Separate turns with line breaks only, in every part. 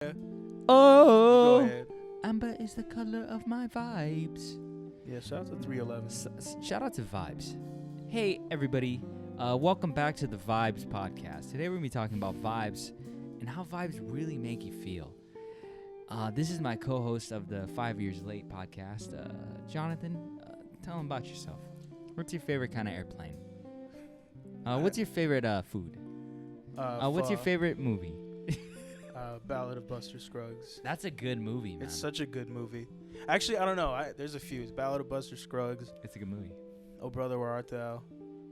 Go
Oh,
ahead.
amber is the color of my vibes.
Yeah, shout out to 311.
Shout out to Vibes. Hey, everybody. Welcome back to the Vibes podcast. Today we're going to be talking about vibes and how vibes really make you feel. This is my co-host of the 5 Years Late podcast, Jonathan. Tell him about yourself. What's your favorite kind of airplane? What's your favorite food? What's your favorite movie?
Ballad of Buster Scruggs.
That's a good movie, man.
It's such a good movie. Actually, I don't know. There's a few. It's Ballad of Buster Scruggs.
It's a good movie.
Oh Brother, Where Art Thou?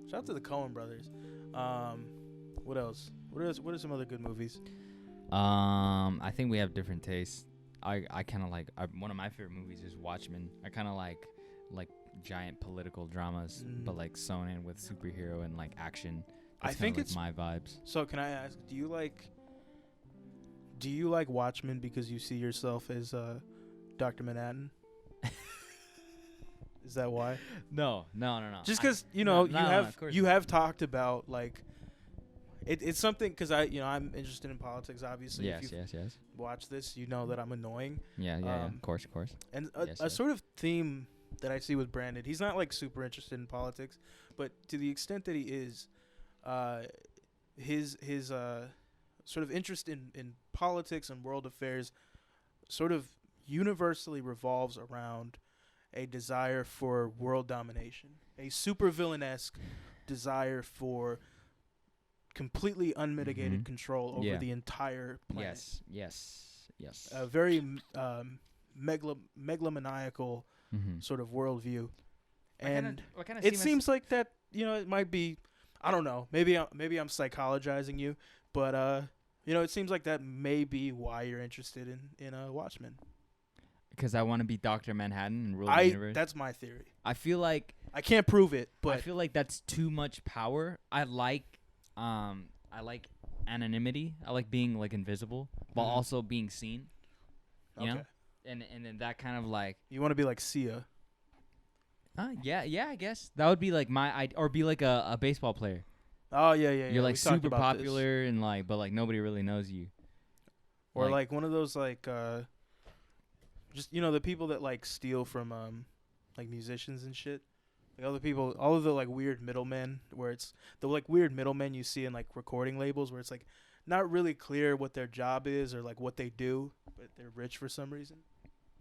Shout out to the Coen brothers. What else? What are some other good movies?
I think we have different tastes. I kind of like one of my favorite movies is Watchmen. I kind of like giant political dramas, but like sewn in with superhero and like action. That's
I think
like
it's
my vibes.
So can I ask, do you like Watchmen because you see yourself as Dr. Manhattan? Is that why?
No.
Just because you have talked about like it's something because I'm interested in politics. Obviously,
Yes.
if you watch this, you know that I'm annoying.
Yeah. Of course.
And
Yes,
a sort of theme that I see with Brandon, he's not like super interested in politics, but to the extent that he is, his sort of interest in politics and world affairs sort of universally revolves around a desire for world domination, a supervillain-esque desire for completely unmitigated control over the entire planet.
Yes.
A very megalomaniacal sort of worldview. And it seems like that, it might be, I don't know, maybe I'm psychologizing you, but it seems like that may be why you're interested in Watchmen.
Because I want to be Dr. Manhattan and rule the universe.
That's my theory.
I feel like
I can't prove it, but
I feel like that's too much power. I like anonymity. I like being like invisible while also being seen. You know? And then that kind of like
you want to be like Sia.
Yeah, I guess that would be like or be like a baseball player.
Oh yeah.
You're like super popular and like, but like nobody really knows you.
Or like one of those like just the people that like steal from like musicians and shit. Like other people, all of the like weird middlemen, where it's the like weird middlemen you see in like recording labels, where it's like not really clear what their job is or like what they do, but they're rich for some reason.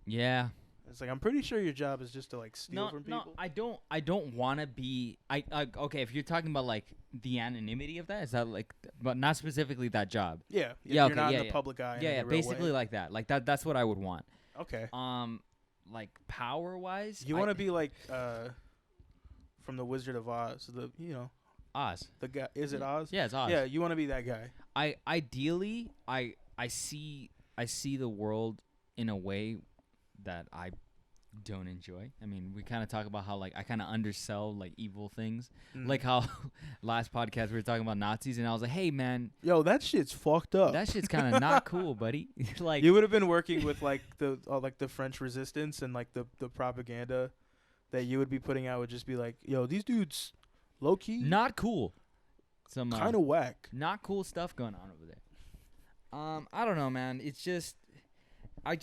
Yeah.
It's like I'm pretty sure your job is just to like steal from people.
No, I don't want to be. Okay, if you're talking about like the anonymity of that, is that like, but not specifically that job.
Yeah.
You're
not in the public eye.
Yeah, basically like that. Like that. That's what I would want.
Okay.
Like power wise,
you want to be like from the Wizard of Oz.
Oz.
The guy, is it Oz?
Yeah, it's Oz.
Yeah, you want to be that guy.
Ideally, I see the world in a way that I don't enjoy. I mean, we kind of talk about how like I kind of undersell like evil things, like how last podcast we were talking about Nazis, and I was like, hey man,
yo, that shit's fucked up.
That shit's kind of not cool, buddy. Like
you would have been working with like the French Resistance and like the propaganda that you would be putting out would just be like, yo, these dudes low key
not cool. Some
kind of whack.
Not cool stuff going on over there. I don't know, man. It's just I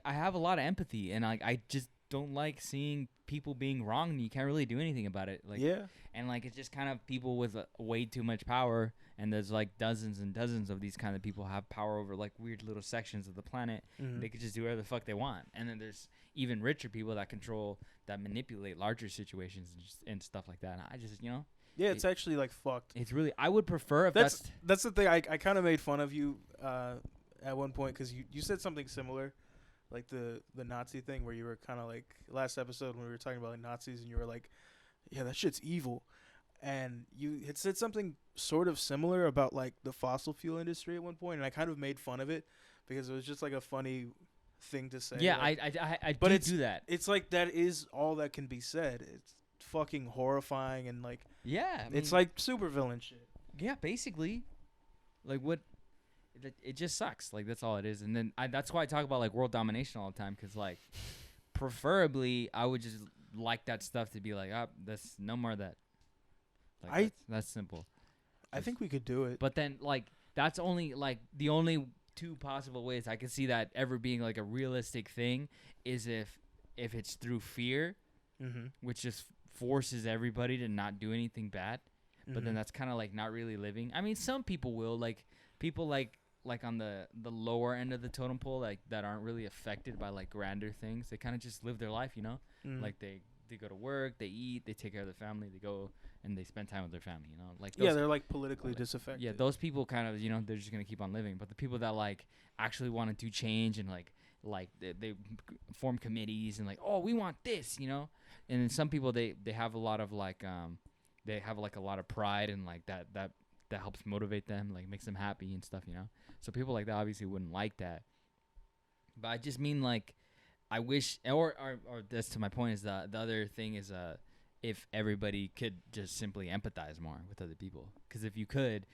have a lot of empathy, and I just don't like seeing people being wrong and you can't really do anything about it. Like,
yeah.
And like it's just kind of people with way too much power, and there's like dozens and dozens of these kind of people have power over like weird little sections of the planet. They could just do whatever the fuck they want. And then there's even richer people that manipulate larger situations and stuff like that. And I just
yeah, it's actually like fucked.
It's really, I would prefer if
that's the thing. I kind of made fun of you at one point because you said something similar, like the Nazi thing, where you were kind of like last episode when we were talking about like Nazis, and you were like, yeah, that shit's evil. And you had said something sort of similar about like the fossil fuel industry at one point, and I kind of made fun of it because it was just like a funny thing to say.
Yeah,
like,
I do that.
It's like that is all that can be said. It's fucking horrifying and like it's like supervillain shit.
Yeah, basically, like what. It just sucks. Like that's all it is. And then that's why I talk about like world domination all the time, because like preferably I would just like that stuff to be like, that's no more of that. Like that's simple.
I think we could do it.
But then like that's only like the only two possible ways I can see that ever being like a realistic thing is if it's through fear, which just forces everybody to not do anything bad. But then that's kind of like not really living. I mean, some people will, like people like on the lower end of the totem pole, like that aren't really affected by like grander things. They kind of just live their life, you know. Like they go to work, they eat, they take care of their family, they go and they spend time with their family, you know. Like those,
they're like politically disaffected.
Yeah, those people kind of, you know, they're just gonna keep on living. But the people that like actually want to do change and like they form committees and like, oh, we want this, you know. And then some people they have a lot of like they have like a lot of pride and like that helps motivate them, like makes them happy and stuff, you know. So people like that obviously wouldn't like that. But I just mean like I wish, or that's to my point is the other thing is if everybody could just simply empathize more with other people, because if you could,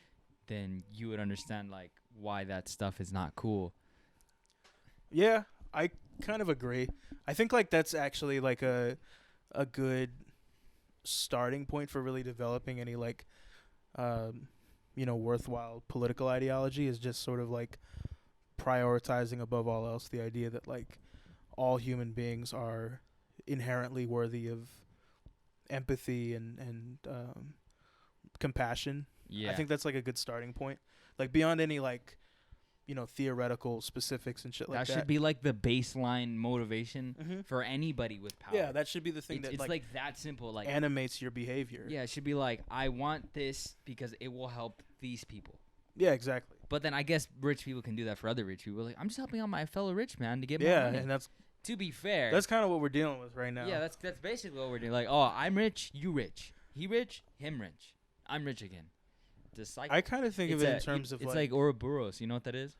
then you would understand like why that stuff is not cool.
Yeah, I kind of agree. I think like that's actually like a good starting point for really developing any like worthwhile political ideology, is just sort of like prioritizing above all else the idea that like all human beings are inherently worthy of empathy and compassion.
Yeah,
I think that's like a good starting point, like beyond any like theoretical specifics and shit like that.
That should be like the baseline motivation for anybody with power.
Yeah, that should be the thing
it's like that simple, like
animates your behavior.
Yeah, it should be like, I want this because it will help these people.
Yeah, exactly.
But then I guess rich people can do that for other rich people. Like, I'm just helping out my fellow rich man to get more money.
Yeah, and that's,
to be fair,
that's kind of what we're dealing with right now.
Yeah, that's basically what we're doing. Like, oh, I'm rich, you rich. He rich, him rich. I'm rich again.
I kind of think of it in terms of
it's like Ouroboros. You know what that is?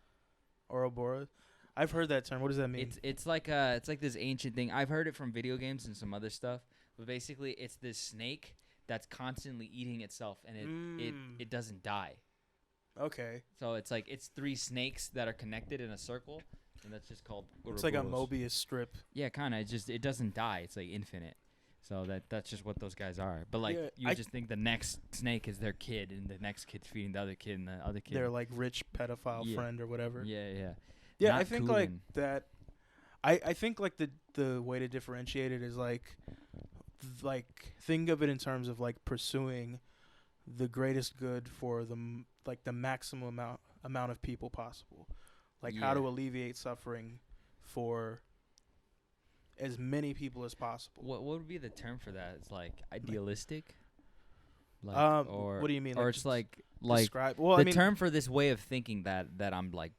Ouroboros? I've heard that term. What does that mean?
It's like this ancient thing. I've heard it from video games and some other stuff. But basically, it's this snake that's constantly eating itself, and it doesn't die.
Okay.
So it's like it's three snakes that are connected in a circle, and that's just called Ouroboros.
It's like a Mobius strip.
Yeah, kind of. It doesn't die. It's like infinite. So that's just what those guys are. But like you just think the next snake is their kid, and the next kid's feeding the other kid, and the other kid.
Their like rich pedophile friend or whatever.
Yeah.
Yeah,
Not
I think
cool
like
then.
that. I think like the way to differentiate it is like think of it in terms of like pursuing the greatest good for the maximum amount of people possible. Like how to alleviate suffering for as many people as possible.
What would be the term for that? It's like idealistic. Like,
or what do you mean?
Or it's like
describe. Well,
the term for this way of thinking that I'm like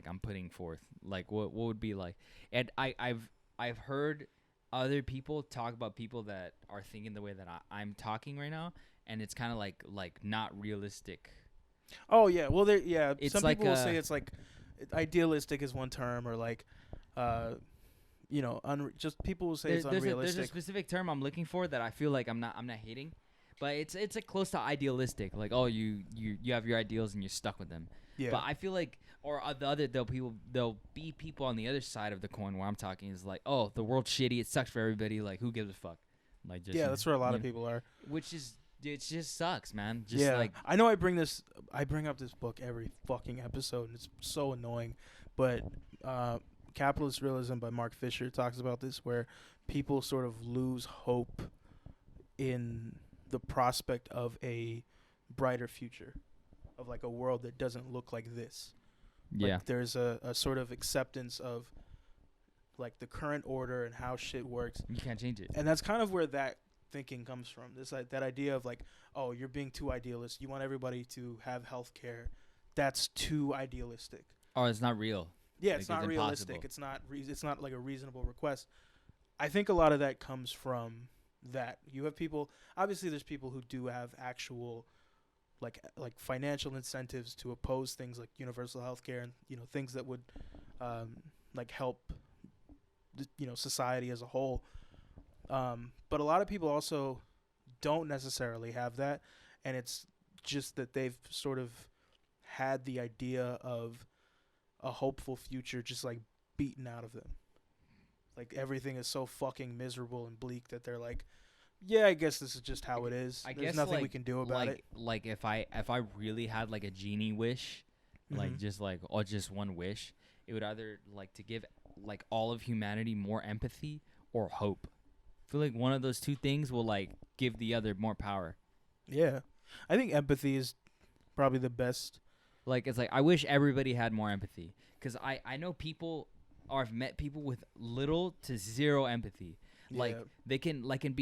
I'm putting forth. Like what would be like? And I've heard other people talk about people that are thinking the way that I'm talking right now, and it's kind of like not realistic.
Oh yeah, well
It's
some
like
people will say it's like idealistic is one term, or like just people will say it's unrealistic.
There's a specific term I'm looking for that I feel like I'm not hating, but it's like close to idealistic. Like, oh, you have your ideals and you're stuck with them.
Yeah.
But I feel like, or there'll be people on the other side of the coin where I'm talking is like, oh, the world's shitty, it sucks for everybody. Like, who gives a fuck? Like, just
that's where a lot of people are.
Which is, it just sucks, man. Just
like I know I bring up this book every fucking episode, and it's so annoying, but Capitalist Realism by Mark Fisher talks about this, where people sort of lose hope in the prospect of a brighter future, of like a world that doesn't look like this.
Yeah.
Like there's a sort of acceptance of like the current order and how shit works.
You can't change it.
And that's kind of where that thinking comes from. This that idea of like, oh, you're being too idealist. You want everybody to have health care. That's too idealistic.
Oh, it's not real.
Yeah, it's not realistic. It's not like a reasonable request. I think a lot of that comes from that. You have people, obviously there's people who do have actual like financial incentives to oppose things like universal health care and things that would like help society as a whole. But a lot of people also don't necessarily have that, and it's just that they've sort of had the idea of a hopeful future just like beaten out of them. Like everything is so fucking miserable and bleak that they're like, yeah, I guess this is just how it is. There's nothing we can do about it.
Like if I really had like a genie wish, like
Mhm.
just like or just one wish, it would either like to give like all of humanity more empathy or hope. I feel like one of those two things will like give the other more power.
Yeah, I think empathy is probably the best.
Like it's like I wish everybody had more empathy because I know people or I've met people with little to zero empathy. Like
Yeah,
can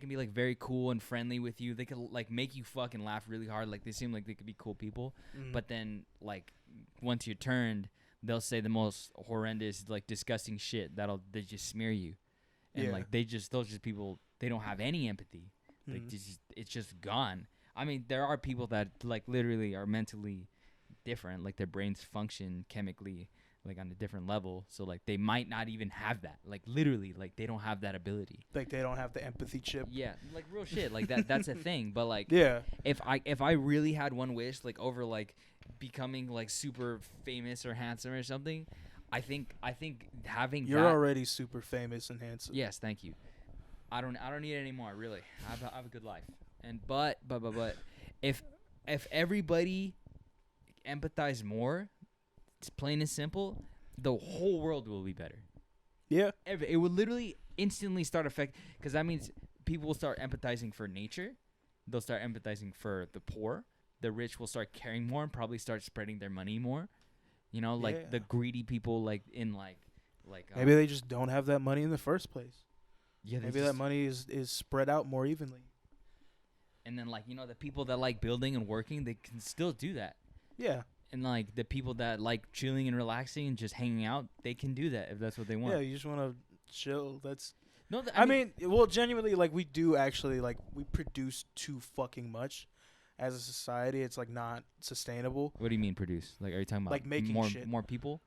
be like very cool and friendly with you. They can like make you fucking laugh really hard. Like they seem like they could be cool people.
Mhm.
But then like once you're turned, they'll say the most horrendous like disgusting shit they just smear you. And
Yeah.
like those just people, they don't have any empathy. Like
Mhm.
it's just gone. I mean, there are people that like literally are mentally different, like their brains function chemically like on a different level. So like they might not even have that. Like literally, like they don't have that ability.
Like they don't have the empathy chip.
Yeah, like real shit. Like that's a thing. But like
Yeah.
if I really had one wish, like over like becoming like super famous or handsome or something, I think having
You're
that.
already super famous and handsome.
Yes, thank you. I don't need it anymore. Really, I have a good life. And but if everybody empathized more, it's plain and simple, the whole world will be better.
Yeah.
It would literally instantly start because that means people will start empathizing for nature. They'll start empathizing for the poor. The rich will start caring more and probably start spreading their money more. You know, like
Yeah.
the greedy people, like in like
Maybe they just don't have that money in the first place.
yeah,
Maybe that money is spread out more evenly.
and then like the people that like building and working, they can still do that.
Yeah.
And like the people that like chilling and relaxing and just hanging out, they can do that if that's what they want.
Yeah, you just want to chill. That's
No,
I mean, well, genuinely, like, we do actually, like, we produce too fucking much as a society. It's, like, not sustainable.
what do you mean produce? Like, are you talking about
Like making
more
shit.
more people,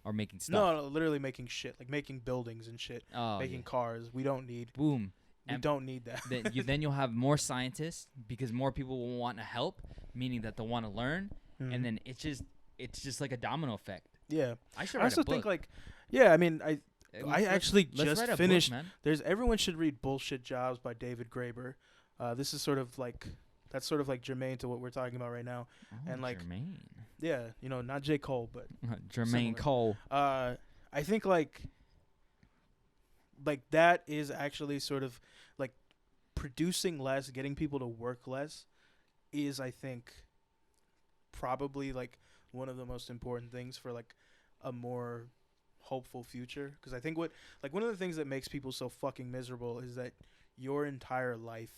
or making stuff?
No, literally making shit. Like, making buildings and shit.
Oh,
Making
yeah.
cars. We don't need.
Boom.
We don't need that.
Then you'll have more scientists because more people will want to help, meaning that they'll want to learn,
Mhm.
and then it's just like a domino effect.
Yeah.
I should
I
write
also
a book.
think, like, yeah, I mean, I actually
let's
just
write a
finished.
book, man.
Everyone should read Bullshit Jobs by David Graeber. This is sort of like, that's sort of like germane to what we're talking about right now.
Oh,
and, like,
Jermaine.
Yeah, not J. Cole, but
Jermaine
similar.
Cole.
I think like that is actually sort of like producing less, getting people to work less is, I think, probably like one of the most important things for like a more hopeful future. Because I think one of the things that makes people so fucking miserable is that your entire life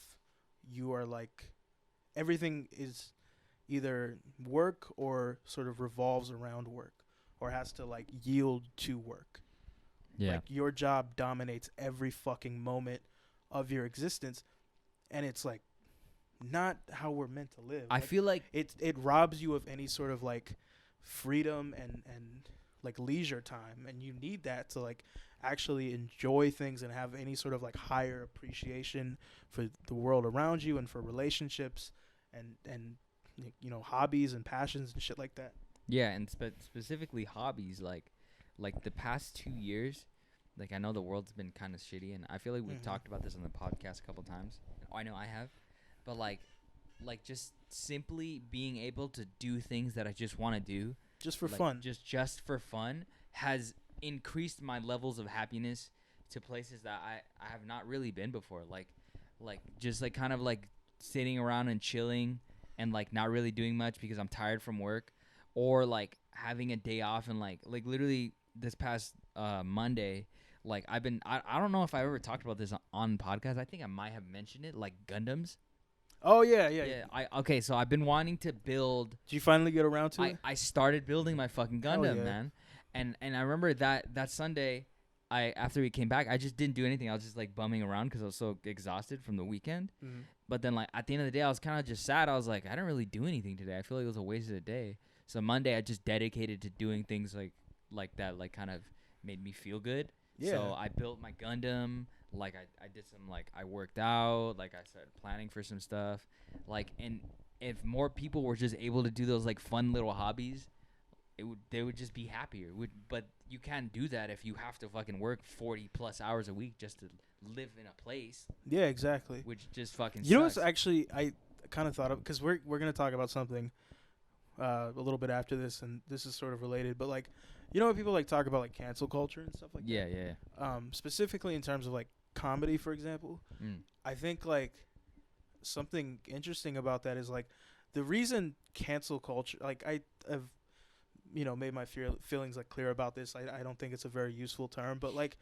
you are like everything is either work or sort of revolves around work or has to like yield to work.
Yeah.
Like your job dominates every fucking moment of your existence, and it's like not how we're meant to live.
I feel like
it robs you of any sort of like freedom and like leisure time, and you need that to like actually enjoy things and have any sort of like higher appreciation for the world around you and for relationships and hobbies and passions and shit like that.
yeah, and specifically hobbies like the past 2 years, like I know the world's been kind of shitty, and I feel like we've talked about this on the podcast a couple times. I know I have, but like just simply being able to do things that I just want to do
Just for
like,
fun.
just for fun has increased my levels of happiness to places that I have not really been before. Like just like kind of like sitting around and chilling and like not really doing much because I'm tired from work, or like having a day off and like literally this past Monday, like I don't know if I ever talked about this on podcast. I think I might have mentioned it, like Gundams.
Oh yeah.
Okay, so I've been wanting to build.
Did you finally get around to it?
I started building my fucking
Hell
Gundam,
yeah.
man. And I remember that Sunday, after we came back, I just didn't do anything. I was just like bumming around because I was so exhausted from the weekend.
Mm-hmm.
But then like at the end of the day, I was kind of just sad. I was like, I didn't really do anything today. I feel like it was a waste of the day. So Monday, I just dedicated to doing things like that, like kind of made me feel good.
Yeah.
So I built my Gundam. Like I did some I worked out. Like I started planning for some stuff. Like, and if more people were just able to do those like fun little hobbies, they would just be happier. But you can't do that if you have to fucking work 40+ hours a week just to live in a place.
Yeah, exactly.
Which just fucking
You know
sucks.
what's actually I kind of thought of, because we're gonna talk about something a little bit after this, and this is sort of related, but like, you know, when people like talk about like cancel culture and stuff like
Yeah,
that.
yeah.
Specifically in terms of like comedy, for example,
Mm.
I think like something interesting about that is like the reason cancel culture, like I have, you know, made my feelings like clear about this. I don't think it's a very useful term, but like,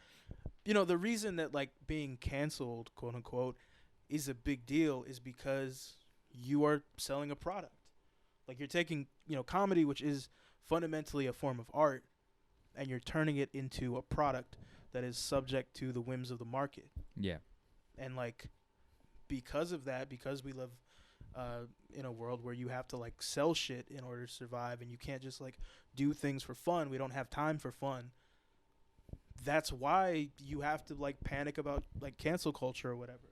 you know, the reason that like being canceled, quote unquote, is a big deal is because you are selling a product. Like you're taking, you know, comedy, which is fundamentally a form of art, and you're turning it into a product that is subject to the whims of the market.
Yeah.
And like because of that, because we live in a world where you have to like sell shit in order to survive, and you can't just like do things for fun. We don't have time for fun. That's why you have to like panic about like cancel culture or whatever,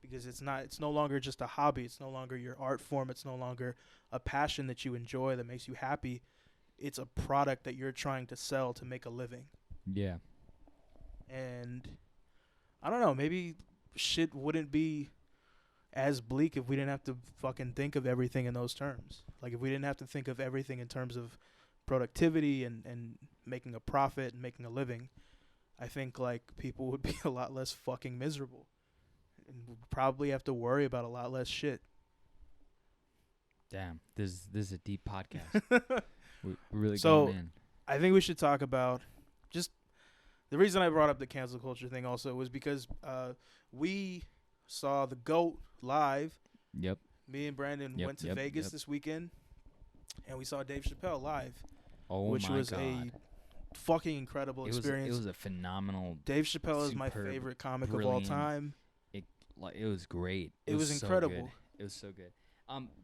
because it's no longer just a hobby. It's no longer your art form. It's no longer a passion that you enjoy that makes you happy. It's a product that you're trying to sell to make a living.
Yeah.
And I don't know, maybe shit wouldn't be as bleak if we didn't have to fucking think of everything in those terms. Like if we didn't have to think of everything in terms of productivity and making a profit and making a living, I think like people would be a lot less fucking miserable and would probably have to worry about a lot less shit.
Damn, this is a deep podcast. We're really
So,
going in.
I think we should talk about just the reason I brought up the cancel culture thing also was because we saw the GOAT live.
Yep.
Me and Brandon went to Vegas this weekend, and we saw Dave Chappelle live,
which
was a fucking incredible experience.
It was a phenomenal.
Dave Chappelle is my favorite comic of all time.
It was great.
It was incredible.
So it was so good.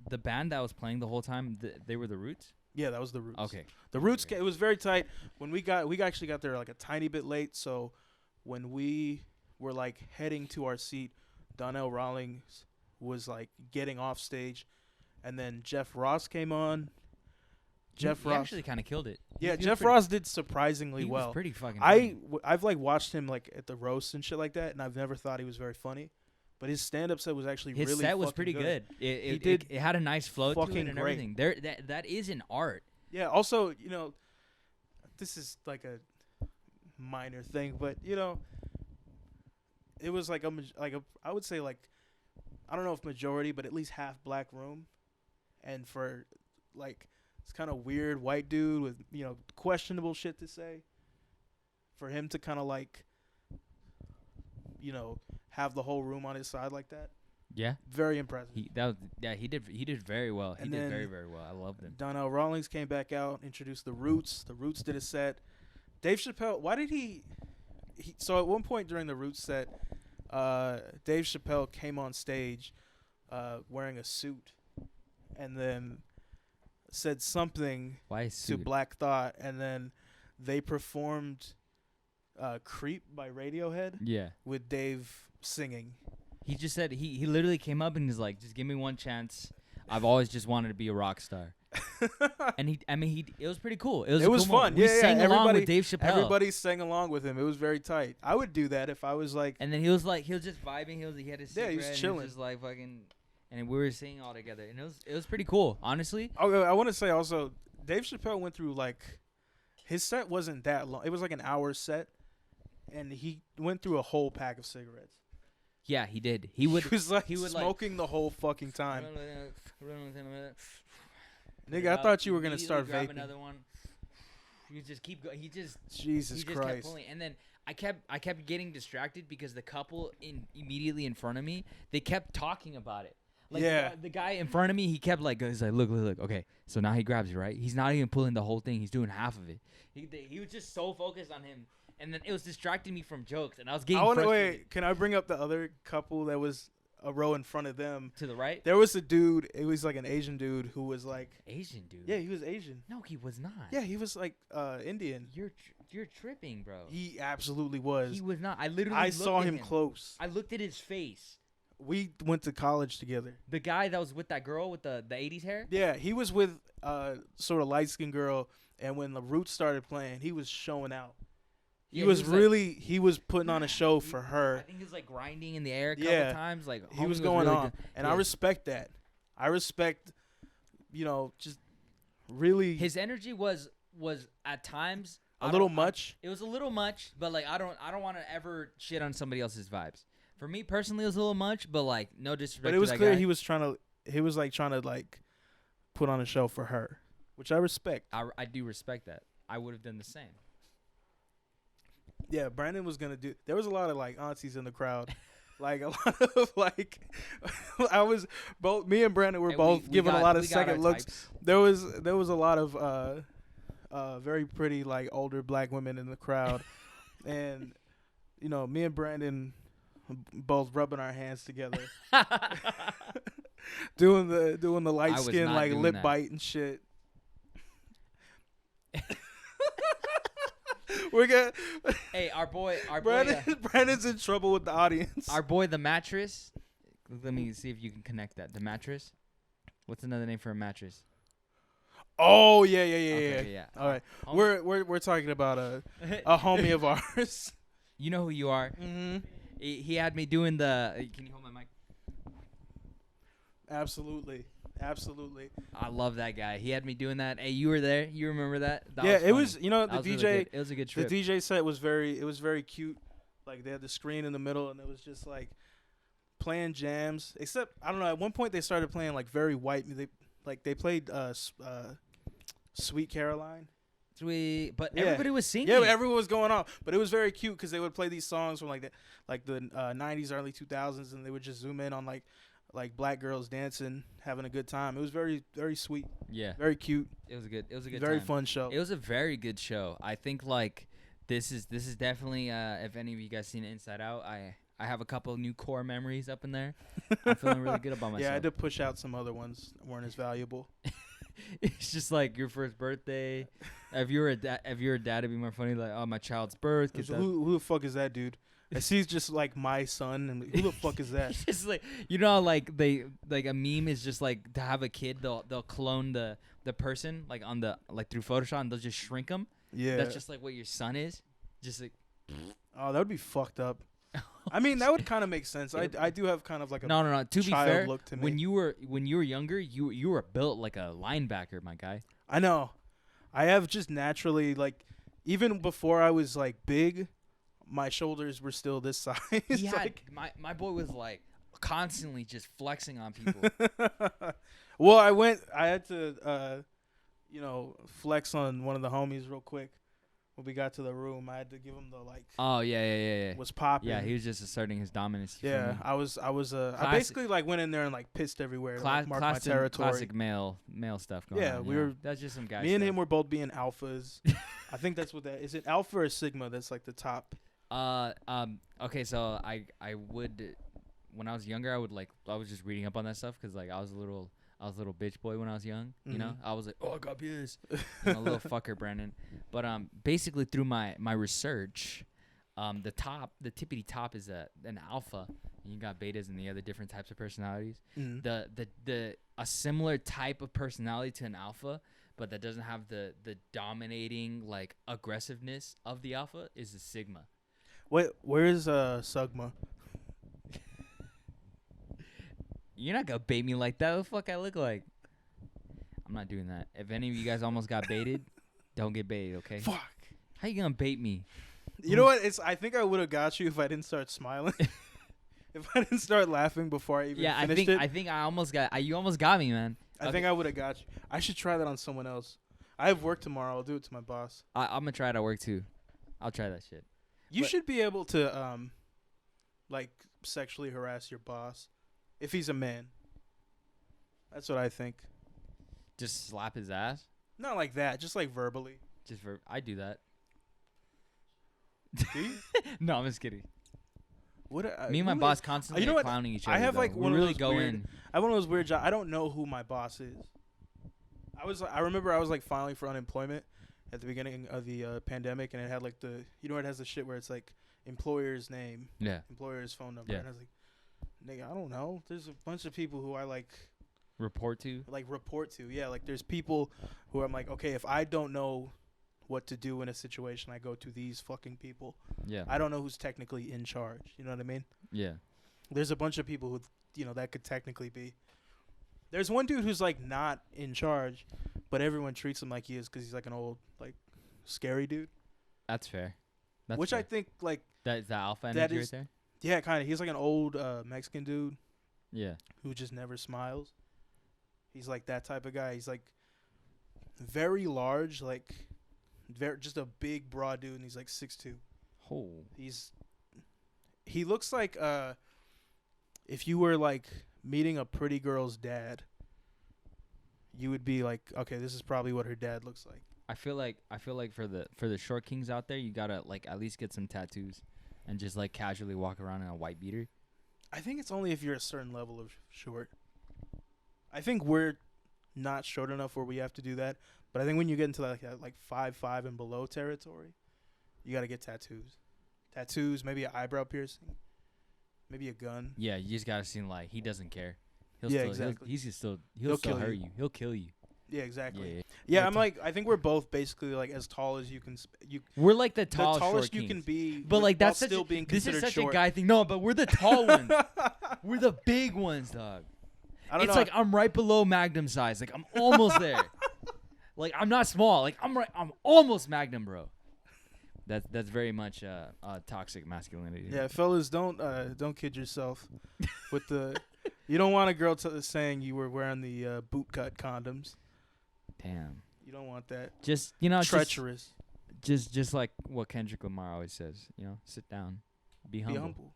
The band that was playing the whole time, they were the Roots?
Yeah, that was the Roots.
Okay.
The Roots, it was very tight. When we actually got there like a tiny bit late, so when we were like heading to our seat, Donnell Rawlings was like getting off stage, and then Jeff Ross came on.
He actually kind of killed it.
Yeah, Jeff Ross did surprisingly well.
He was pretty fucking funny.
I've like watched him like at the roasts and shit like that, and I've never thought he was very funny. But his stand-up set was actually really
His set was pretty
good.
It had a nice flow to it and
great.
everything. That is an art.
Yeah. Also, you know, this is like a minor thing, but you know, it was like I would say like, I don't know if majority, but at least half black room, and for like this kind of weird white dude with, you know, questionable shit to say, for him to kind of like, you know, have the whole room on his side like that.
Yeah.
Very impressive.
He did very well. He did very, very well. I loved him.
Donnell Rawlings came back out, introduced the Roots. The Roots did a set. Dave Chappelle, why did he so at one point during the Roots set, Dave Chappelle came on stage wearing a suit and then said something to Black Thought, and then they performed Creep by Radiohead.
Yeah.
With Dave singing.
He just said he literally came up and was like, just give me one chance. I've always just wanted to be a rock star. And it was pretty cool. It was
cool fun.
We sang along with Dave Chappelle.
Everybody sang along with him. It was very tight. I would do that if I was like.
And then he was just vibing. He had his cigarette.
He was chilling.
He was just like fucking, and we were singing all together. And it was pretty cool, honestly.
Oh, I want to say also, Dave Chappelle went through like, his set wasn't that long. It was like an hour set, and he went through a whole pack of cigarettes.
Yeah, he did. He was
smoking the whole fucking time. Nigga, I thought you were gonna start
grab
vaping.
Another one. You just keep going.
Jesus Christ.
Kept pulling. And then I kept getting distracted because the couple immediately in front of me, they kept talking about it. Like the guy in front of me, he kept like, he's like, look, okay. So now he grabs it, right? He's not even pulling the whole thing. He's doing half of it. He was just so focused on him. And then it was distracting me from jokes, and I was getting frustrated.
Wait, can I bring up the other couple that was a row in front of them?
To the right?
There was a dude, it was like an Asian dude who was like...
Asian dude?
Yeah, he was Asian.
No, he was not.
Yeah, he was like Indian.
You're tripping, bro.
He absolutely was.
He was not. I
saw him close.
I looked at his face.
We went to college together.
The guy that was with that girl with the 80s hair?
Yeah, he was with sort of light-skinned girl, and when the Roots started playing, he was showing out. He was putting on a show for her.
I think he was like grinding in the air a couple times. Like
he was going on, and I respect that. I respect, you know, just really
His energy was at times
a little much.
It was a little much, but like I don't want to ever shit on somebody else's vibes. For me personally, it was a little much, but like no disrespect.
But it was
to that
clear
guy.
he was trying to put on a show for her, which I respect.
I do respect that. I would have done the same.
Yeah, Brandon was gonna do. There was a lot of like aunties in the crowd, like a lot of like. Me and Brandon were both giving a lot of second looks.
Types.
There was a lot of very pretty like older black women in the crowd, and me and Brandon both rubbing our hands together, doing the light skin like lip bite and shit. We're gonna.
Hey, our boy,
Brandon's in trouble with the audience.
Our boy, the mattress. Let me see if you can connect that. The mattress. What's another name for a mattress?
Oh yeah.
Okay, yeah.
All right, we're talking about a homie of ours.
You know who you are.
Mm-hmm.
He had me doing the. Can you hold my mic?
Absolutely.
I love that guy. He had me doing that. Hey, you were there. You remember that?
It was. The
DJ.
DJ.
It was a good trip.
The DJ set was very cute. Like they had the screen in the middle, and it was just like playing jams. Except I don't know. At one point they started playing like very white. They played Sweet Caroline.
But everybody was singing.
Yeah, everyone was going off. But it was very cute because they would play these songs from the 90s, early 2000s, and they would just zoom in on like black girls dancing, having a good time. It was very, very sweet.
Yeah.
Very cute.
It was a good
very
time.
Fun show.
It was a very good show. I think like this is definitely if any of you guys seen Inside Out, I have a couple of new core memories up in there. I'm feeling really good about myself.
Yeah, I had to push out some other ones that weren't as valuable.
It's just like your first birthday. If you're a dad, it'd be more funny. Like, oh, my child's birth.
Who the fuck is that dude? I see he's just like my son, and who the fuck is that?
It's like like they like a meme is just like to have a kid. They'll clone the person like on the through Photoshop, and they'll just shrink them.
Yeah,
that's just like what your son is. Just like,
oh, that would be fucked up. I mean, that would kind of make sense. I do have kind of like a
no. To be fair,
look to me.
when you were younger, you were built like a linebacker, my guy.
I know. I have just naturally like, even before I was like big, my shoulders were still this size.
He had, my boy was like constantly just flexing on people.
Well, I had to flex on one of the homies real quick. When we got to the room, I had to give him the like.
Oh yeah.
Was popping.
Yeah, he was just asserting his dominance.
Yeah, I basically like went in there and like pissed everywhere. To, like, mark my territory.
Classic male stuff going on.
Yeah,
that's just some guys.
Me and him were both being alphas. I think that's what that is. It alpha or sigma? That's like the top.
Okay, so I would, when I was younger, I was just reading up on that stuff because like I was a little bitch boy when I was young. You know, I was like, oh, I got this, a little fucker, Brandon. But basically through my research, the tippity top is an alpha. And you got betas and the other different types of personalities. The a similar type of personality to an alpha, but that doesn't have the dominating like aggressiveness of the alpha is the sigma.
Wait, where is Sugma?
You're not gonna bait me like that. What the fuck I look like? I'm not doing that. If any of you guys almost got baited, don't get baited, okay?
Fuck.
How you gonna bait me?
You know what? I think I would have got you if I didn't start smiling. If I didn't start laughing before I even finished it.
I think I almost got you almost got me, man.
I think I would have got you. I should try that on someone else. I have work tomorrow. I'll do it to my boss.
I'm gonna try it at work too. I'll try that shit.
You should be able to like sexually harass your boss if he's a man. That's what I think.
Just slap his ass?
Not like that, just like verbally.
I do that.
Do you?
No, I'm just kidding.
What?
Me and my boss constantly clowning each other.
I have like one of those
weird.
I have one of those weird jobs. I don't know who my boss is. I remember I was like filing for unemployment at the beginning of the pandemic, and it had like it has the shit where it's like employer's name, employer's phone number, and I was like, nigga, I don't know. There's a bunch of people who I like
report to.
Yeah, like there's people who I'm like, okay, if I don't know what to do in a situation, I go to these fucking people. Yeah. I don't know who's technically in charge. You know what I mean? Yeah. There's a bunch of people who, that could technically be. There's one dude who's like not in charge, but everyone treats him like he is because he's like an old, like, scary dude.
That's fair. That's
Which
fair.
I think, like,
That's the alpha
that
energy
is-
right there.
yeah, kind of. He's like an old Mexican dude
Yeah.
who just never smiles. He's like that type of guy. He's like very large, like just a big broad dude, and he's like 6'2".
Oh.
He looks like if you were like meeting a pretty girl's dad, you would be like, okay, this is probably what her dad looks like.
I feel like for the short kings out there, you gotta like at least get some tattoos, and just like casually walk around in a white beater.
I think it's only if you're a certain level of short. I think we're not short enough where we have to do that, but I think when you get into like 5'5" and below territory, you got to get tattoos, maybe an eyebrow piercing, maybe a gun.
Yeah, you just gotta seem like he doesn't care. He'll
Yeah,
still,
exactly.
He'll
kill
hurt
you.
you. He'll kill you.
Yeah, exactly.
Yeah.
Yeah, I'm like, I think we're both basically like as tall as you can.
We're like the
The
tall,
tallest
short
you
kings.
can be,
But like
while
that's such
still being
this is
considered
such
short.
a guy thing. No, but we're the tall ones. We're the big ones, dog.
I don't
It's
know.
like I'm right below Magnum size. Like I'm almost there. Like I'm not small. Like I'm almost Magnum, bro. That's very much toxic masculinity.
Yeah, fellas, don't kid yourself with the. You don't want a girl saying you were wearing the boot cut condoms.
Damn.
You don't want that.
Just
Treacherous.
Just like what Kendrick Lamar always says. Sit down, be humble.
Be humble.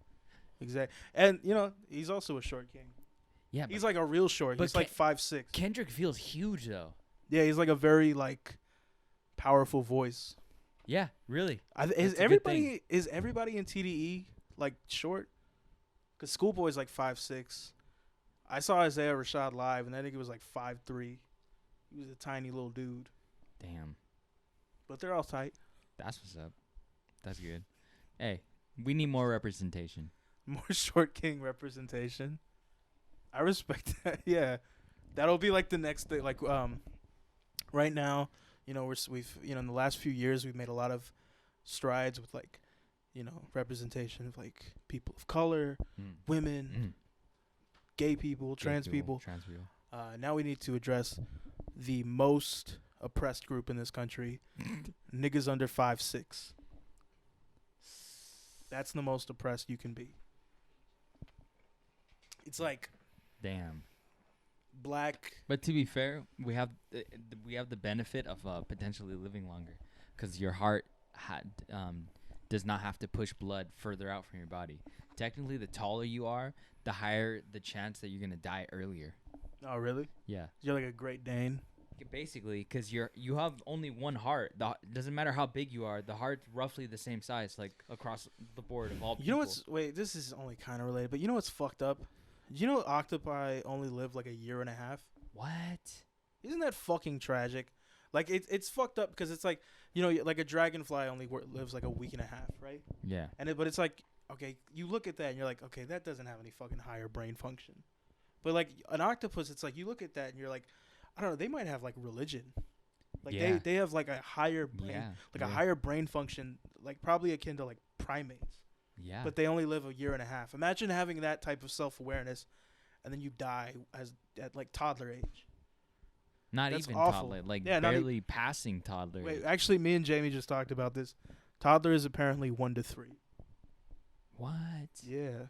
Exactly. And he's also a short king.
Yeah,
He's like a real short.
but
He's like 5'6".
Kendrick feels huge though.
Yeah, he's like a very like powerful voice.
Yeah, really.
Is
That's a good thing.
everybody in TDE like short? Cause Schoolboy's like 5'6". I saw Isaiah Rashad live, and I think he was like 5'3". He was a tiny little dude,
Damn,
but they're all tight.
that's what's up. That's good. Hey, we need more representation.
More short king representation. I respect that. Yeah, that'll be like the next thing. Like right now, we've in the last few years we've made a lot of strides with like representation of like people of color, women, gay people, trans people. Now we need to address the most oppressed group in this country, niggas under 5'6". That's the most oppressed you can be. It's like
Damn.
black.
But to be fair, we have the benefit of potentially living longer, because your heart does not have to push blood further out from your body. Technically, the taller you are, the higher the chance that you're gonna die earlier.
Oh, really?
Yeah.
You're like a Great Dane.
Basically, because you have only one heart. Doesn't matter how big you are. The heart's roughly the same size, like across the board of all people.
You know what's this is only kind of related, but you know what's fucked up? You know octopi only live like a year and a half?
What?
Isn't that fucking tragic? Like it's fucked up because it's like, like a dragonfly only lives like a week and a half, right?
Yeah.
But it's like, okay, you look at that and you're like, okay, that doesn't have any fucking higher brain function. But like an octopus, it's like you look at that and you're like, I don't know, they might have like religion. Like they have like a higher brain, a higher brain function, like probably akin to like primates.
Yeah.
But they only live a year and a half. Imagine having that type of self-awareness and then you die at like toddler age.
Not
That's
even
awful.
toddler, like
Yeah,
barely passing toddler.
Wait, actually, me and Jamie just talked about this. Toddler is apparently 1 to 3.
What?
Yeah,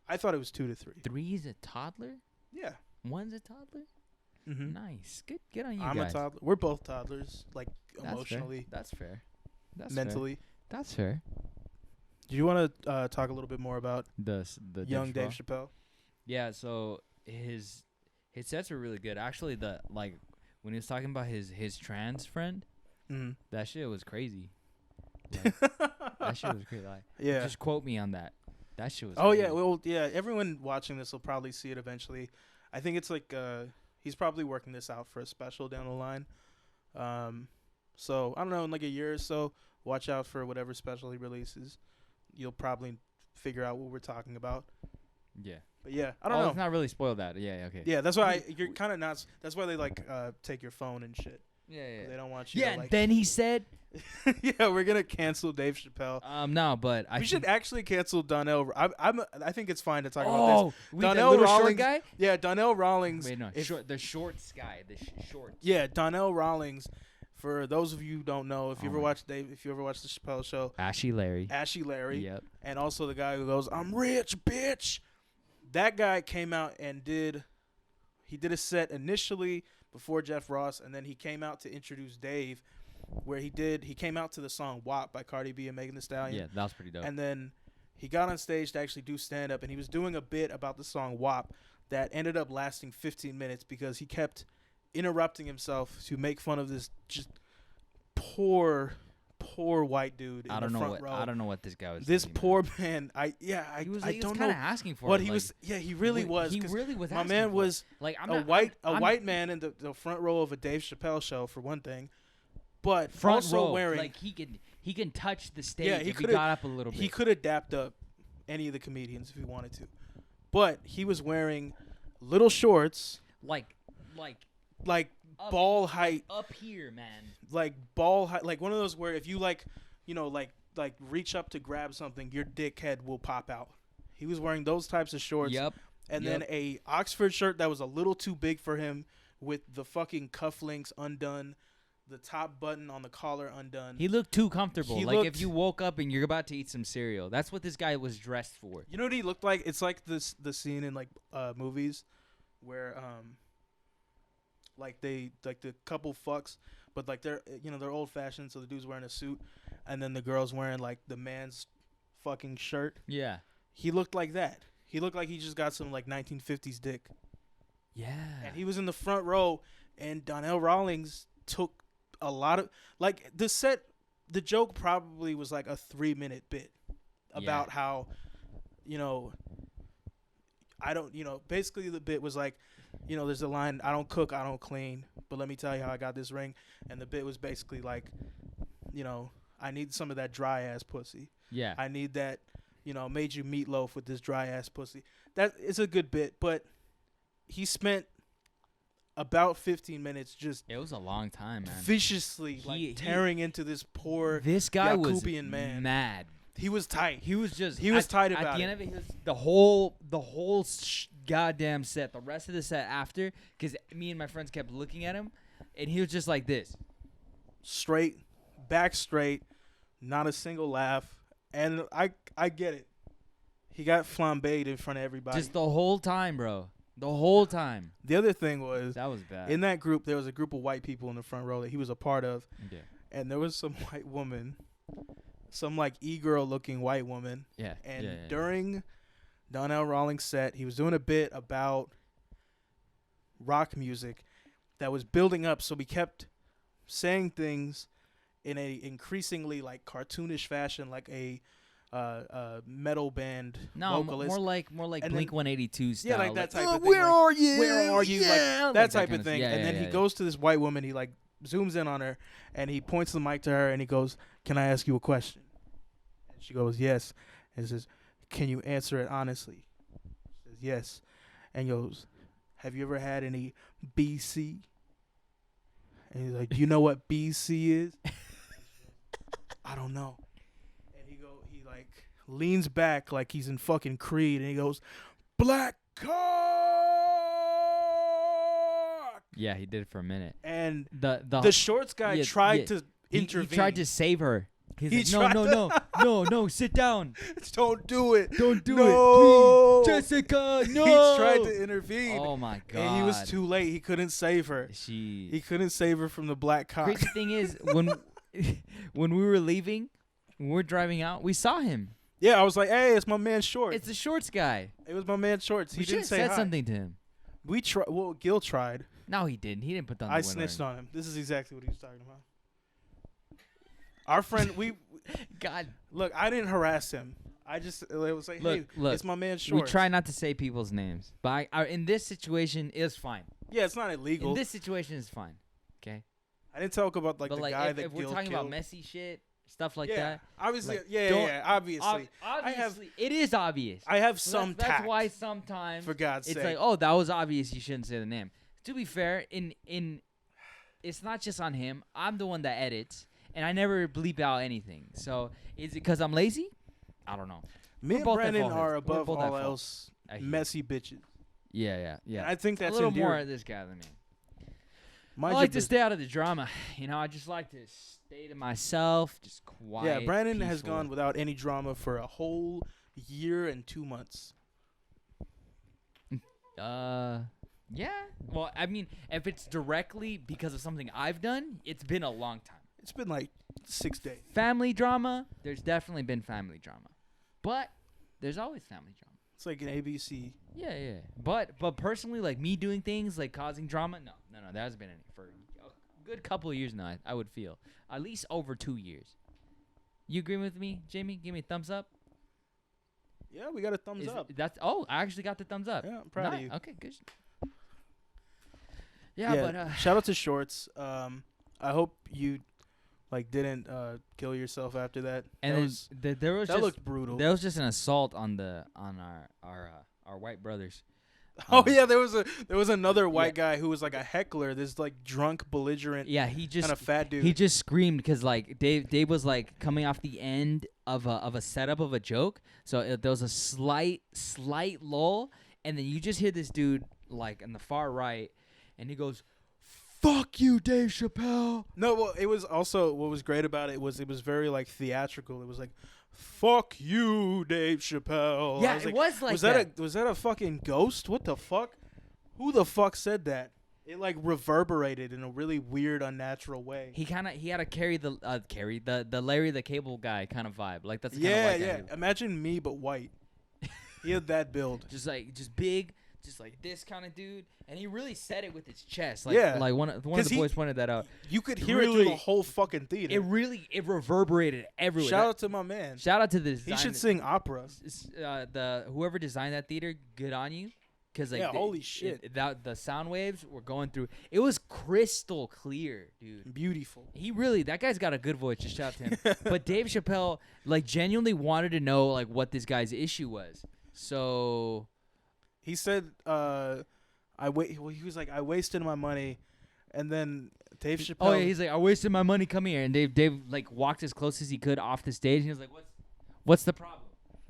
I thought it was 2 to 3.
3 is a toddler?
Yeah.
1's a toddler?
Mm-hmm.
Nice. Good on you
I'm
guys.
a toddler. We're both toddlers, like
That's
emotionally,
fair. That's fair. That's
mentally.
Fair. That's fair.
Do you want to talk a little bit more about
The
young Dave Chappelle?
Yeah. So his sets were really good. Actually, when he was talking about his trans friend, that shit was crazy. Like, that shit was crazy. Like,
yeah.
Just quote me on that. That shit was.
Oh
crazy.
yeah. Well, yeah. Everyone watching this will probably see it eventually. I think it's like he's probably working this out for a special down the line. So I don't know, in like a year or so, watch out for whatever special he releases. You'll probably figure out what we're talking about.
Yeah.
But yeah, I don't know.
Let's not really spoil that. Yeah. Okay.
Yeah, that's why you're kind of not. That's why they like take your phone and shit.
Yeah.
They don't want you.
Yeah,
to,
and
like,
then he said,
yeah, we're gonna cancel Dave Chappelle.
no, but
We should actually cancel Donnell. I think it's fine to talk about
Oh,
this.
the
Donnell
little short
Rawlings.
guy?
Yeah, Donnell Rawlings.
Wait, no, the shorts guy, the shorts.
Yeah, Donnell Rawlings. For those of you who don't know, if you
Oh
ever
my-
watched the Chappelle show,
Ashy Larry.
Larry,
Yep.
and also the guy who goes, "I'm rich, bitch." That guy came out and did a set initially before Jeff Ross, and then he came out to introduce Dave, where he came out to the song "WAP" by Cardi B and Megan Thee Stallion.
Yeah, that was pretty dope.
And then he got on stage to actually do stand up, and he was doing a bit about the song WAP that ended up lasting 15 minutes because he kept interrupting himself to make fun of this just poor white dude in the front row.
I don't know what this guy was.
This
thinking,
poor
man.
man,
He was
don't
kind
know
of asking for
what
it.
he
like,
was. Yeah, he really was.
He
'cause
really was.
my
asking
man
for
was
it. Like I'm
a
not,
white
I'm,
white man in the front row of a Dave Chappelle show for one thing, but
front
also
row.
wearing.
Like he can touch the stage.
Yeah,
if he
could've-
got up a little bit.
He could adapt up any of the comedians if he wanted to, but he was wearing little shorts,
like up,
ball height,
up here, man.
like ball height, like one of those where if you like reach up to grab something, your dick head will pop out. He was wearing those types of shorts.
Yep.
And then a Oxford shirt that was a little too big for him, with the fucking cufflinks undone, the top button on the collar undone.
He looked too comfortable.
He
Like
looked-
if you woke up and you're about to eat some cereal. That's what this guy was dressed for.
You know what he looked like? It's like the scene in like movies where like the couple fucks, but like they're they're old fashioned, so the dude's wearing a suit and then the girl's wearing like the man's fucking shirt.
Yeah.
He looked like that. He looked like he just got some like 1950s dick.
Yeah.
And he was in the front row, and Donnell Rawlings took a lot of like the joke probably was like a 3-minute bit about how I don't basically the bit was like there's a line, I don't cook, I don't clean, but let me tell you how I got this ring. And the bit was basically like I need some of that dry ass pussy.
Yeah.
I need that made you meatloaf with this dry ass pussy. That is a good bit, but he spent about 15 minutes just
It was a long time, man.
viciously tearing into this poor
This guy was
Yakubian man.
mad.
He was tight.
He was just
tight about
At the
it.
end of it, he was the whole goddamn set, the rest of the set after, because me and my friends kept looking at him, and he was just like this.
Straight, back straight, not a single laugh. And I get it. He got flambéed in front of everybody.
Just the whole time, bro. The whole time.
The other thing was,
That was bad.
in that group, there was a group of white people in the front row that he was a part of.
Yeah.
And there was some white woman, some like e-girl looking white woman.
Yeah.
And
yeah.
during Donnell Rawlings' set, he was doing a bit about rock music that was building up. So we kept saying things in a increasingly like cartoonish fashion, like a metal band vocalist.
more like
And
Blink 182 style.
Yeah, like that type of thing.
Where
like,
are you?
Where are you?
Yeah.
Like that type
kind
of thing.
Yeah,
and then
yeah,
he
yeah.
goes to this white woman. He like zooms in on her and he points the mic to her and he goes, "Can I ask you a question?" And she goes, "Yes." And says, "Can you answer it honestly?" She says, "Yes." And he goes, "Have you ever had any BC?" And he's like, "Do you know what BC is?" "I don't know." And he like leans back like he's in fucking Creed and he goes, "Black cock."
Yeah, he did it for a minute.
And
The
shorts guy tried to intervene.
He tried to save her. He's
He
like,
tried
no, sit down.
Don't do it.
Don't do
No.
it, please. Jessica, no.
He tried to intervene.
Oh my god.
And he was too late. He couldn't save her. He couldn't save her from the black cock.
Crazy thing is, when we were leaving, when we were driving out, we saw him.
Yeah, I was like, "Hey, it's my man Shorts."
It's the shorts guy.
It was my man Shorts. He
We
didn't
should
say
have said
hi.
something to him.
We tried. Well, Gil tried.
No, he didn't. He didn't put down the
I
window.
snitched on him. This is exactly what he was talking about. Our friend,
God.
look. I didn't harass him. I just it was like,
Look,
"Hey,
look,
it's my man Shorts."
We try not to say people's names, but in this situation, it's fine.
Yeah, it's not illegal.
In this situation, it's fine. Okay.
I didn't talk about like
But
the
like,
guy
if,
that
if we're
Gil
talking
killed.
about messy shit, stuff like
yeah,
that.
obviously,
like,
yeah, obviously.
Obviously, it is obvious.
I have
So
some
that's
tact.
why sometimes
For God's
it's
sake.
like, oh, that was obvious. You shouldn't say the name. To be fair, in it's not just on him. I'm the one that edits, and I never bleep out anything. So is it because I'm lazy? I don't know.
Me and
both at
Brandon
fault.
are
We're
above
both at
all
fault.
else
I hear.
messy bitches.
Yeah.
And I think that's
a little more
endearing.
at this guy than me.
Mind
I
your
like to
business.
stay out of the drama. I just like to stay to myself, just quiet.
Yeah, Brandon has
peaceful.
gone without any drama for a whole year and 2 months.
Yeah. Well, I mean, if it's directly because of something I've done, it's been a long time.
It's been like 6 days.
Family drama, there's definitely been family drama. But there's always family drama.
It's like an ABC.
Yeah. But personally, like me doing things like causing drama, no, there hasn't been any for a good couple of years now. I would feel at least over 2 years. You agree with me, Jamie? Give me a thumbs up.
Yeah, we got a thumbs up.
I actually got the thumbs up.
Yeah, I'm proud of you.
Okay, good. Yeah, but
shout out to Shorts. I hope you didn't kill yourself after that.
and
that
there was
that
just
looked brutal.
there was just an assault on our white brothers.
Oh yeah, there was another white guy who was like a heckler. This like drunk, belligerent,
Yeah, he just
kind of fat dude.
he just screamed because like Dave was like coming off the end of a setup of a joke, so there was a slight lull, and then you just hear this dude like in the far right, and he goes, "Fuck you, Dave Chappelle."
No, well, it was also what was great about it was very like theatrical. It was like, "Fuck you, Dave Chappelle."
Yeah,
I was
it
like,
was like
was that a fucking ghost? What the fuck? Who the fuck said that? It like reverberated in a really weird, unnatural way.
He had to carry the Larry the Cable Guy kind of vibe. Like that's the
Yeah,
kind of white
yeah.
guy.
Imagine me but white. He had that build.
Just big, just like this kind of dude, and he really said it with his chest. Like,
Yeah.
like one of the boys pointed that out.
You could hear it through
Really-
the whole fucking theater.
It reverberated everywhere.
Shout out to my man.
Shout out to the
He should sing opera.
the whoever designed that theater. Good on you, because like
Yeah, holy shit.
the sound waves were going through. It was crystal clear, dude.
Beautiful.
That guy's got a good voice. Just shout out to him. But Dave Chappelle like genuinely wanted to know like what this guy's issue was. So
He said, he was like, I wasted my money, and then Dave Chappelle.
oh yeah, he's like, I wasted my money. Come here, and Dave like walked as close as he could off the stage. And he was like, what's the problem?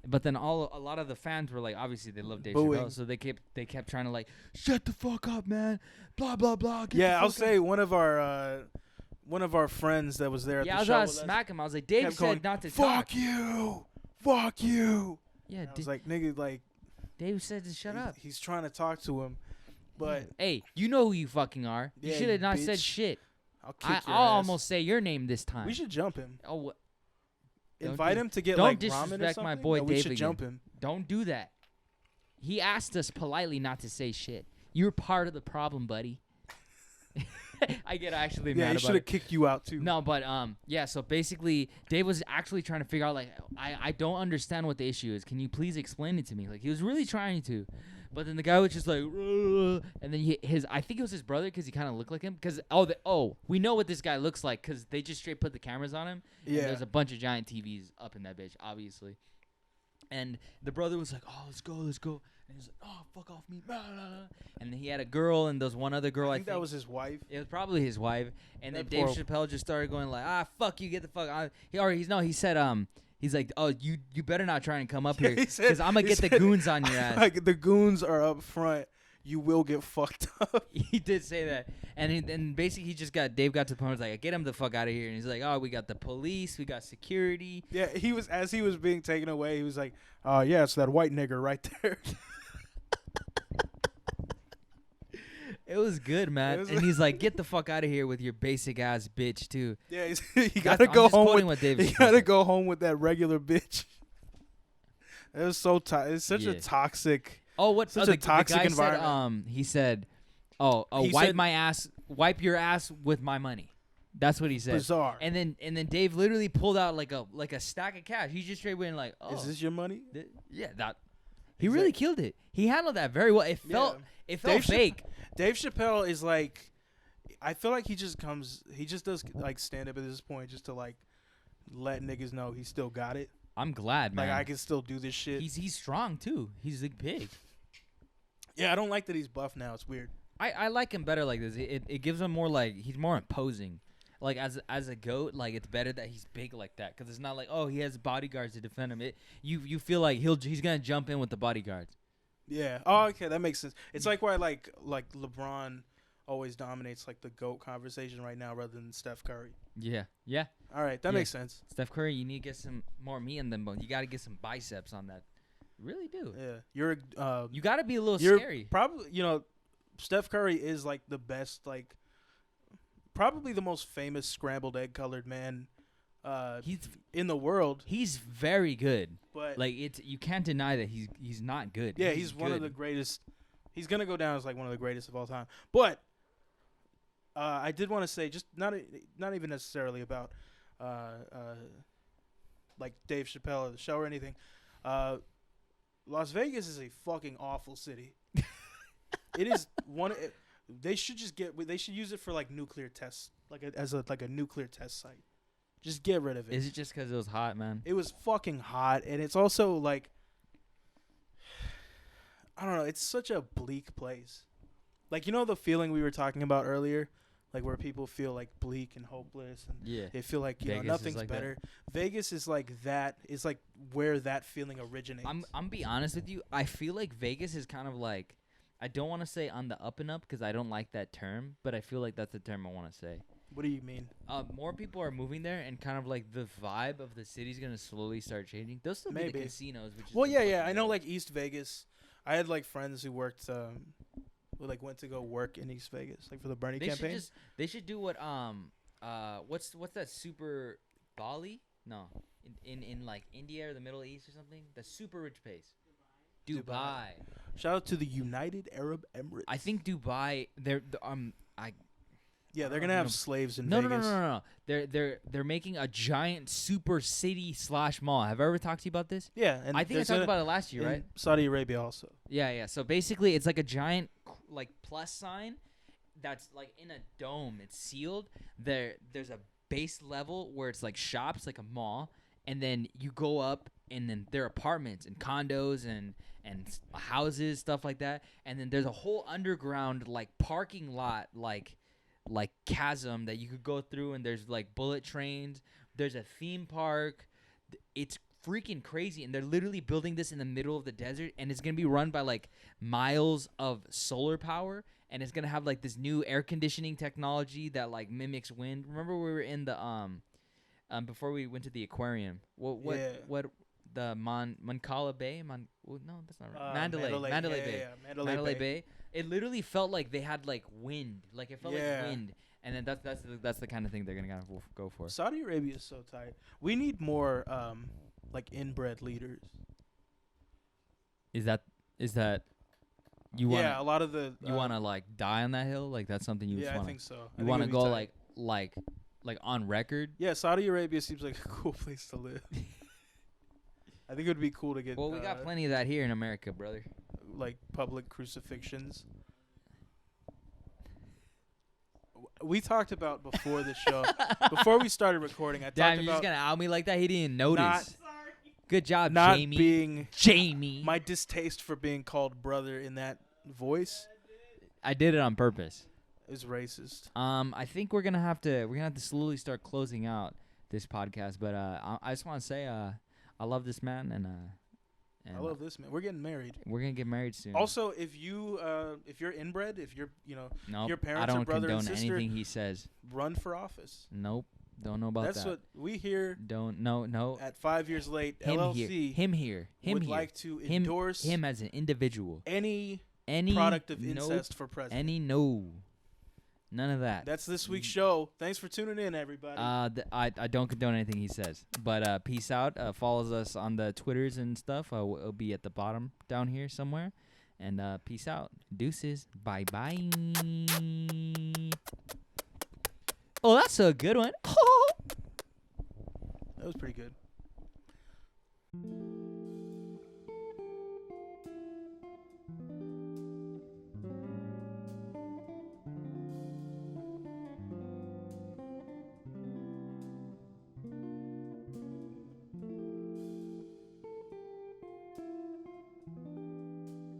But then a lot of the fans were like, obviously they love Dave
Booing.
Chappelle, so they kept trying to like, shut the fuck up, man. Blah blah blah.
I'll say one of our friends that was there at
Yeah, I
the
was
show
about
with
to
us
smack him. I was like, Dave
kept
said
going,
not to
fuck
talk.
you, fuck you.
Yeah,
I was like, nigga, like
Dave said to shut up.
He's trying to talk to him, but
Hey, you know who you fucking are. You
Yeah,
should have
you
not said
bitch.
shit.
I'll kick your
I'll
ass.
almost say your name this time.
We should jump him.
Oh, what?
Invite him to get
don't
like ramen or
disrespect
something.
my boy
and we
Dave
should
again.
jump him.
Don't do that. He asked us politely not to say shit. You're part of the problem, buddy. I get actually
Yeah,
mad
he
about
should have
it.
kicked you out too.
No, but yeah. So basically, Dave was actually trying to figure out like, I don't understand what the issue is. Can you please explain it to me? Like he was really trying to, but then the guy was just like, "Ugh," and then I think it was his brother because he kind of looked like him. Because we know what this guy looks like because they just straight put the cameras on him.
Yeah.
And there's a bunch of giant TVs up in that bitch, obviously. And the brother was like, "Oh, let's go." And he was like, "Oh, fuck off me." Blah, blah, blah. And then he had a girl, and there was one other girl.
I think that was his wife.
It was probably his wife. And then
That
Dave
poor-
Chappelle just started going like, fuck you, get the fuck out. He said, he's like, oh, you better not try and come up here
He said-
because I'm going to
he
get the
said-
goons on your ass.
Like the goons are up front. You will get fucked up.
He did say that. And basically Dave got to the point where he was like, get him the fuck out of here. And he's like, oh, we got the police, we got security.
Yeah, as he was being taken away, he was like, yeah, it's that white nigger right there.
It was good, man. And he's like, get the fuck out of here with your basic ass bitch too.
Yeah, you gotta
I'm
go
just
home
quoting
with.
what Dave
You
Chappelle
gotta
said.
go home with that regular bitch. It was so it's such a
Yeah.
toxic.
Oh, what?
Such
the
a toxic
guy
environment.
Said, he said, "Oh,
He
wipe
said-
my ass, wipe your ass with my money." That's what he said.
Bizarre.
And then Dave literally pulled out like a stack of cash. He just straight went like, "Oh,
Is this your money?
yeah, that." He really killed it. He handled that very well. It felt
Dave
fake.
Dave Chappelle is like, I feel like he just does like stand up at this point just to like let niggas know he still got it.
I'm glad, man.
Like I can still do this shit.
He's strong too. He's like big.
Yeah, I don't like that he's buff now. It's weird.
I like him better like this. It gives him more like he's more imposing. Like as a goat, like it's better that he's big like that because it's not like oh he has bodyguards to defend him. You feel like he's gonna jump in with the bodyguards.
Yeah. Oh, okay, that makes sense. It's like why like LeBron always dominates like the GOAT conversation right now rather than Steph Curry.
Yeah.
All right, that makes sense.
Steph Curry, you need to get some more meat in them bones. You got to get some biceps on that. Really do.
Yeah,
you got to be a little
you're
scary.
Probably, Steph Curry is like the best, like probably the most famous scrambled egg colored man
He's
in the world.
He's very good.
But
like you can't deny that he's not good.
Yeah, he's one of the greatest. He's gonna go down as like one of the greatest of all time. But I did want to say, just not even necessarily about like Dave Chappelle or the show or anything. Las Vegas is a fucking awful city. It is one. They should use it for like nuclear tests, as a nuclear test site. Just get rid of it.
Is it just because it was hot, man?
It was fucking hot, and it's also like, I don't know. It's such a bleak place. Like, the feeling we were talking about earlier, like where people feel like bleak and hopeless, and they feel like nothing's like better. Vegas is like that. It's like where that feeling originates.
I'm be honest with you. I feel like Vegas is kind of like, I don't want to say on the up and up because I don't like that term, but I feel like that's the term I want to say.
What do you mean?
More people are moving there, and kind of like the vibe of the city's gonna slowly start changing. There'll still be the casinos, which is
yeah. I know, like East Vegas. I had like friends who worked, who like went to go work in East Vegas, like for the Bernie campaign.
They should do what what's that super Bali? No, in like India or the Middle East or something. The super rich place. Dubai.
Shout out to the United Arab Emirates.
I think Dubai.
Yeah, they're gonna have slaves in
Vegas. No. They're making a giant super city / mall. Have I ever talked to you about this?
Yeah, and
I think I talked about it last year, right?
Saudi Arabia also.
Yeah. So basically, it's like a giant like plus sign that's like in a dome. It's sealed. There's a base level where it's like shops, like a mall, and then you go up, and then there are apartments and condos and houses, stuff like that. And then there's a whole underground like parking lot, like chasm that you could go through, and there's like bullet trains, there's a theme park. It's freaking crazy, and they're literally building this in the middle of the desert, and it's gonna be run by like miles of solar power, and it's gonna have like this new air conditioning technology that like mimics wind. Remember we were in the before we went to the aquarium, what the Mancala Bay? No, that's not right. Mandalay Bay.
Yeah,
Mandalay Bay. It literally felt like they had like wind. Like it felt like wind. And then that's the kind of thing they're gonna go for.
Saudi Arabia is so tight. We need more like inbred leaders.
Is that you want?
Yeah, a lot of the
you want to like die on that hill? Like that's something you?
Yeah, I think so.
You want to go like on record?
Yeah, Saudi Arabia seems like a cool place to live. I think it would be cool to get.
Well, we got plenty of that here in America, brother.
Like public crucifixions. We talked about before the show, before we started recording. You're
just gonna out me like that? He didn't notice. Good job,
not
Jamie. Jamie.
My distaste for being called brother in that voice.
I did it on purpose.
Is racist.
I think we're gonna have to slowly start closing out this podcast, but I just want to say I love this man, and
I love this man. We're getting married.
We're gonna get married soon.
Also, if you're inbred, if you're
nope,
your parents or brother and sister,
I don't condone anything he says.
Run for office.
Nope, don't know about that.
That's what we hear.
Don't no.
At 5 years late,
him
LLC.
Him
would like to endorse
him as an individual.
Any product of incest for president.
None of that.
That's this week's show. Thanks for tuning in, everybody.
I don't condone anything he says. But peace out. Follows us on the Twitters and stuff. It'll be at the bottom down here somewhere. And peace out. Deuces. Bye-bye. Oh, that's a good one.
That was pretty good.